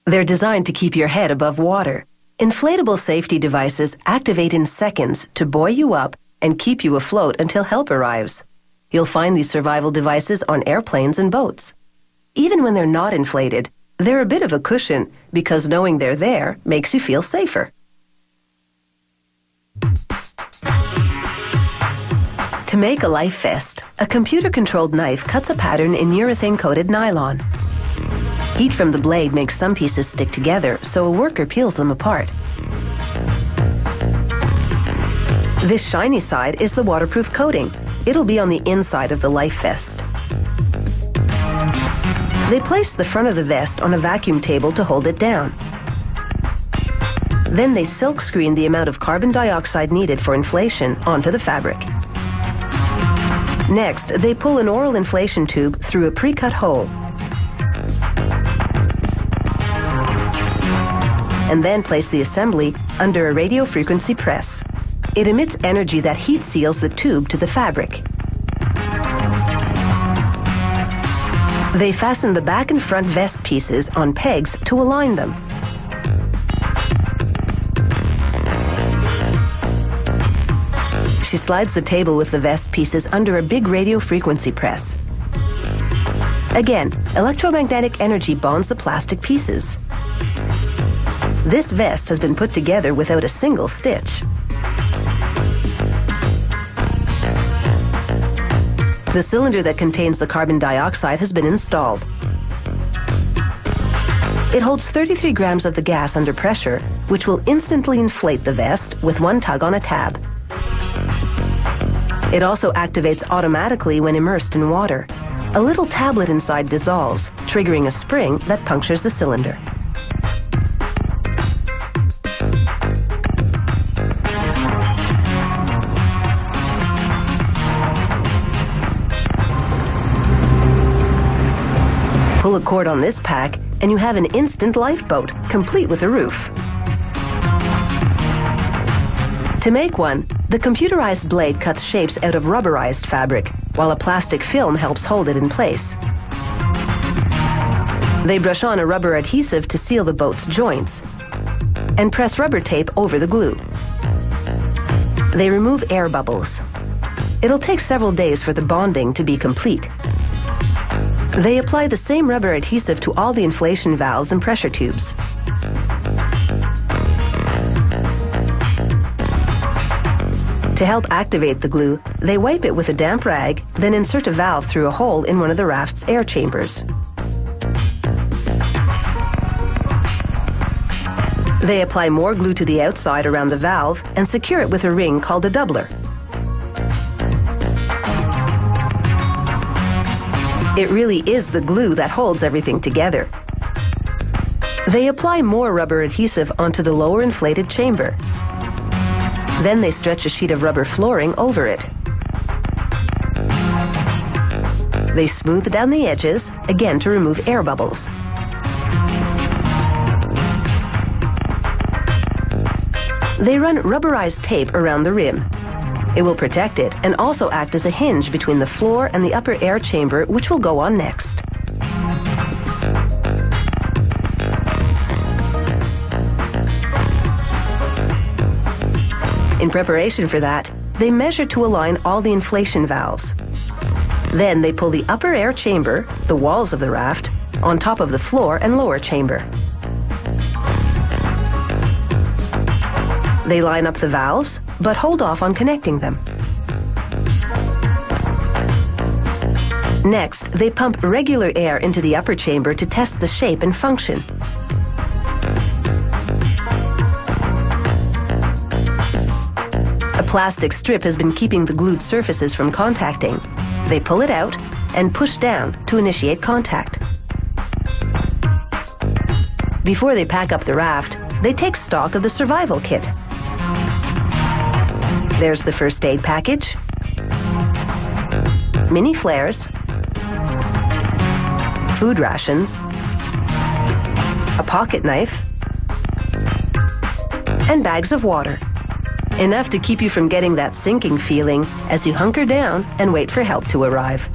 They're designed to keep your head above water. Inflatable safety devices activate in seconds to buoy you up and keep you afloat until help arrives. You'll find these survival devices on airplanes and boats. Even when they're not inflated, they're a bit of a cushion because knowing they're there makes you feel safer. To make a life vest, a computer-controlled knife cuts a pattern in urethane-coated nylon. Heat from the blade makes some pieces stick together, so a worker peels them apart. This shiny side is the waterproof coating. It'll be on the inside of the life vest. They place the front of the vest on a vacuum table to hold it down. Then they silk screen the amount of carbon dioxide needed for inflation onto the fabric. Next, they pull an oral inflation tube through a pre-cut hole. And then place the assembly under a radio frequency press. It emits energy that heat seals the tube to the fabric. They fasten the back and front vest pieces on pegs to align them. She slides the table with the vest pieces under a big radio frequency press. Again, electromagnetic energy bonds the plastic pieces. This vest has been put together without a single stitch. The cylinder that contains the carbon dioxide has been installed. It holds 33 grams of the gas under pressure, which will instantly inflate the vest with one tug on a tab. It also activates automatically when immersed in water. A little tablet inside dissolves, triggering a spring that punctures the cylinder. Pull a cord on this pack, and you have an instant lifeboat, complete with a roof. To make one, the computerized blade cuts shapes out of rubberized fabric, while a plastic film helps hold it in place. They brush on a rubber adhesive to seal the boat's joints, and press rubber tape over the glue. They remove air bubbles. It'll take several days for the bonding to be complete. They apply the same rubber adhesive to all the inflation valves and pressure tubes. To help activate the glue, they wipe it with a damp rag, then insert a valve through a hole in one of the raft's air chambers. They apply more glue to the outside around the valve and secure it with a ring called a doubler. It really is the glue that holds everything together. They apply more rubber adhesive onto the lower inflated chamber. Then they stretch a sheet of rubber flooring over it. They smooth down the edges, again to remove air bubbles. They run rubberized tape around the rim. It will protect it and also act as a hinge between the floor and the upper air chamber, which will go on next. In preparation for that, they measure to align all the inflation valves. Then they pull the upper air chamber, the walls of the raft, on top of the floor and lower chamber. They line up the valves, but hold off on connecting them. Next, they pump regular air into the upper chamber to test the shape and function. A plastic strip has been keeping the glued surfaces from contacting. They pull it out and push down to initiate contact. Before they pack up the raft, they take stock of the survival kit. There's the first aid package, mini flares, food rations, a pocket knife, and bags of water. Enough to keep you from getting that sinking feeling as you hunker down and wait for help to arrive.